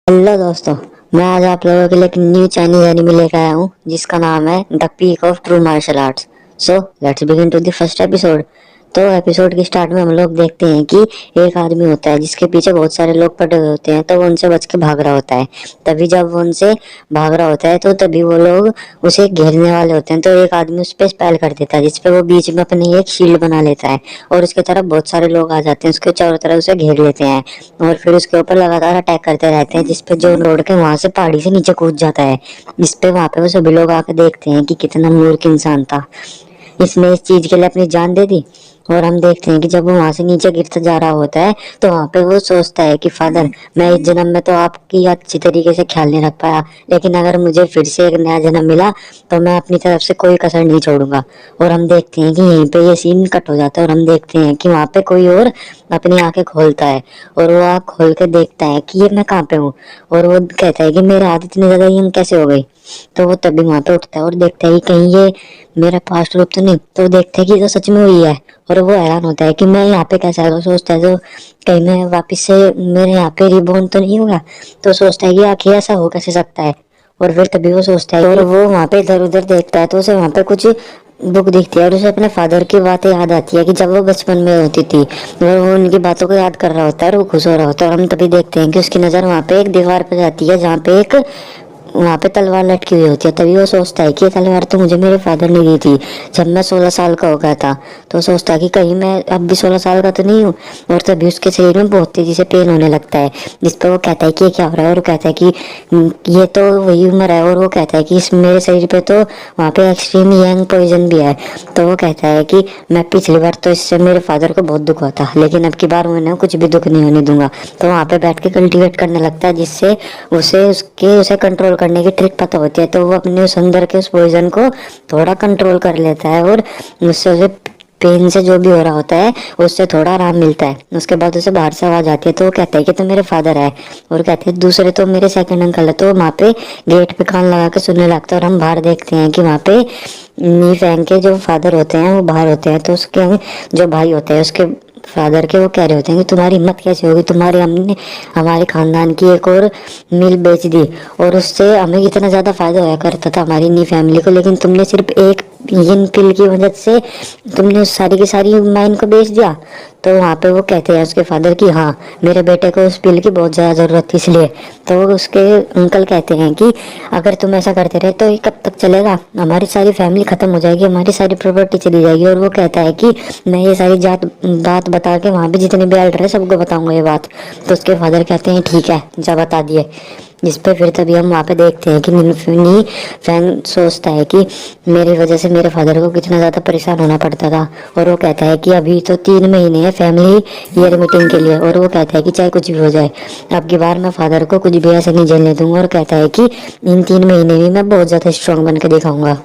Hello दोस्तों। मैं आज आप लोगों के लिए एक न्यू चाइनीज एनिमे लेकर आया हूँ जिसका नाम है the peak of true martial arts. So let's begin to the first episode. तो एपिसोड के स्टार्ट में हम लोग देखते हैं कि एक आदमी होता है जिसके पीछे बहुत सारे लोग पड़े हुए होते हैं, तो वो उनसे बच के भाग रहा होता है। तभी जब वो उनसे भाग रहा होता है तो तभी वो लोग उसे घेरने वाले होते हैं, तो एक आदमी उस पर स्पेल कर देता है जिसपे वो बीच में अपनी एक शील्ड बना लेता है और उसके तरफ बहुत सारे लोग आ जाते हैं, उसके चारों तरफ उसे घेर लेते हैं और फिर उसके ऊपर लगातार अटैक करते रहते हैं, जिसपे जो रोड के वहां से पहाड़ी से नीचे कूद जाता है। जिसपे वहां पे वो सभी लोग आके देखते हैं कि कितना मूर्ख इंसान था, इसने इस चीज के लिए अपनी जान दे दी। और हम देखते हैं कि जब वो वहां से नीचे गिरता जा रहा होता है तो वहां पे वो सोचता है कि फादर, मैं इस जन्म में तो आपकी अच्छी तरीके से ख्याल नहीं रख पाया, लेकिन अगर मुझे फिर से एक नया जन्म मिला तो मैं अपनी तरफ से कोई कसर नहीं छोड़ूंगा। और हम देखते हैं कि यहीं पे ये सीन कट हो जाता है और हम देखते हैं कि वहां पे कोई और अपनी आंखें खोलता है और वो आंख खोल के देखता है कि ये मैं कहाँ पे हूँ। और वो कहता है कि मेरे हाथ इतनी ज्यादा यंग कैसे हो गई। तो वो तभी वहां पे उठता है और देखता है कि कहीं ये मेरा पास्ट रूप तो नहीं। तो देखता है कि ये तो सच में हुई है और वो हैरान होता है कि मैं यहाँ पे कैसे आ गया। सोचता है तो कहीं मैं वापस से मेरे यहाँ पे रिबॉर्न तो नहीं होगा। तो सोचता है कि आखिर ऐसा हो कैसे सकता है। और फिर तभी वो सोचता है और वो वहां पे इधर उधर देखता है तो उसे वहां पे कुछ बुक दिखती है और उसे अपने फादर की बातें याद आती है कि जब वो बचपन में होती थी और वो उनकी बातों को याद कर रहा होता है और वो खुश हो रहा होता है। और हम तभी देखते हैं कि उसकी नजर वहां पे एक दीवार पे जाती है जहाँ पे एक वहां पे तलवार लटकी हुई होती है। तभी वो सोचता है कि ये तलवार तो मुझे मेरे फादर ने दी थी जब मैं 16 साल का हो गया था। तो सोचता है कि कहीं मैं अब भी 16 साल का तो नहीं हूँ। और तभी उसके शरीर में बहुत तेजी से पेन होने लगता है, जिस पर वो कहता है कि ये क्या हो रहा है। और वो कहता है कि ये तो वही उम्र है। और वो कहता है कि इस मेरे शरीर पे तो वहाँ पे एक्सट्रीम यंग पॉइजन भी है। तो वो कहता है कि मैं पिछली बार तो इससे मेरे फादर को बहुत दुख हुआ था, लेकिन अब की बार उन्हें कुछ भी दुख नहीं होने दूंगा। तो वहाँ पे बैठ के कल्टीवेट करने लगता है, जिससे उसे कंट्रोल करने की ट्रिक पता होती है। तो वो अपने उस अंदर के उस पॉइजन को थोड़ा कंट्रोल कर लेता है और उससे उसे पेन से जो भी हो रहा होता है उससे थोड़ा आराम मिलता है। उसके बाद उसे बाहर से आवाज आती है तो वो कहता है कि तो मेरे फादर है। और कहते हैं दूसरे तो मेरे सेकंड अंकल है। तो वहाँ पे गेट पे कान लगा के सुनने लगता है और हम बाहर देखते हैं कि वहाँ पे नी फैंग के जो फादर होते हैं वो बाहर होते हैं। तो उसके जो भाई होते हैं उसके फादर के वो कह रहे होते हैं कि तुम्हारी हिम्मत कैसे होगी, तुम्हारी हमने हमारे खानदान की एक और मिल बेच दी और उससे हमें इतना ज्यादा फायदा होया करता था हमारी नी फैमिली को, लेकिन तुमने सिर्फ एक इन पिल की वजह से तुमने उस सारी की सारी माइन को बेच दिया। तो वहाँ पे वो कहते हैं उसके फादर की हाँ, मेरे बेटे को उस पिल की बहुत ज्यादा जरूरत थी इसलिए। तो उसके अंकल कहते हैं कि अगर तुम ऐसा करते रहे तो ये कब तक चलेगा, हमारी सारी फैमिली खत्म हो जाएगी, हमारी सारी प्रॉपर्टी चली जाएगी। और वो कहता है कि मैं ये सारी बात बता के वहां पे जितने भी एल्डर है सबको बताऊंगा ये बात। तो उसके फादर कहते हैं ठीक है जा बता दिए। जिस पे फिर तभी हम वहाँ पे देखते हैं कि मिनी फैन सोचता है कि मेरी वजह से मेरे फादर को कितना ज़्यादा परेशान होना पड़ता था। और वो कहता है कि अभी तो 3 महीने है फैमिली ईयर मीटिंग के लिए। और वो कहता है कि चाहे कुछ भी हो जाए अब की बार मैं फादर को कुछ भी ऐसे नहीं झेलने दूंगा। और कहता है कि इन 3 महीने में मैं बहुत ज़्यादा स्ट्रांग बन के दिखाऊंगा।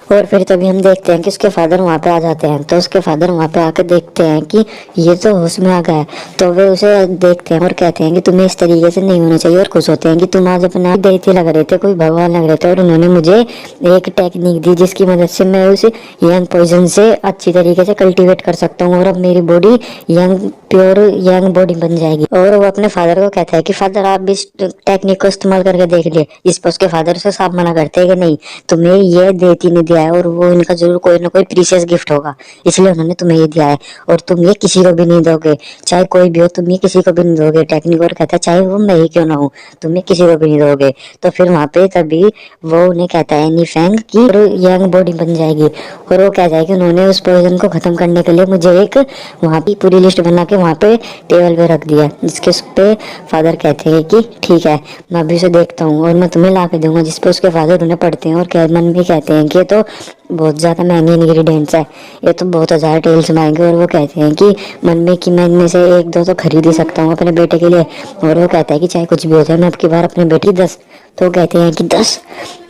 और फिर तभी हम देखते हैं कि उसके फादर वहाँ पे आ जाते हैं। तो उसके फादर वहाँ पे आके देखते हैं कि ये तो होश में आ गया है। तो वे उसे देखते हैं और कहते हैं कि तुम्हें इस तरीके से नहीं होना चाहिए और खुश होते हैं कि तुम आज अपना देवती लग रहे थे, कोई भगवान लग रहे थे। और उन्होंने मुझे एक टेक्निक दी जिसकी मदद से मैं उस यंग पॉइजन से अच्छी तरीके से कल्टीवेट कर सकता हूँ और अब मेरी body young pure young body बन जाएगी। और वो अपने फादर को कहता है कि फादर आप भी इस टेक्निक को इस्तेमाल करके देख लिए। इस पर उसके फादर से साफ मना करते हैं कि नहीं, तुम्हें ये देती ने दिया है और वो इनका जरूर कोई ना कोई प्रीशियस गिफ्ट होगा, इसलिए उन्होंने तुम्हें ये दिया है और तुम ये किसी को भी नहीं दोगे, चाहे कोई भी हो तुम ये किसी को भी नहीं दोगे। टेक्निक और कहता है चाहे वो मैं ही क्यों ना हूँ तुम ये किसी को भी नहीं दोगे। तो फिर वहां पे तभी वो उन्हें कहता है नीफेंग की यंग बॉडी बन जाएगी। और वो कहता है कि उन्होंने उस पॉइजन को खत्म करने के लिए मुझे एक वहां की पूरी लिस्ट बना के वहां पे टेबल पे रख दिया, जिसके उस पे फादर कहते हैं कि ठीक है मैं अभी उसे देखता हूँ और मैं तुम्हें ला के दूंगा। जिसपे उसके फादर उन्हें पढ़ते हैं और मन में कहते हैं कि ये तो बहुत ज़्यादा महंगे इंग्रेडिएंट्स है, ये तो बहुत हज़ार टेल्स में आएंगे। और वो कहते हैं कि मन में कि मैं इनमें से एक दो तो खरीद ही सकता हूँ अपने बेटे के लिए। और वो कहता है कि चाहे कुछ भी हो जाए मैं अब की बार अपने बेटी 10। तो कहते हैं कि 10।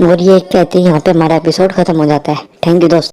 और ये कहते हैं यहाँ पे हमारा एपिसोड खत्म हो जाता है। थैंक यू दोस्तों।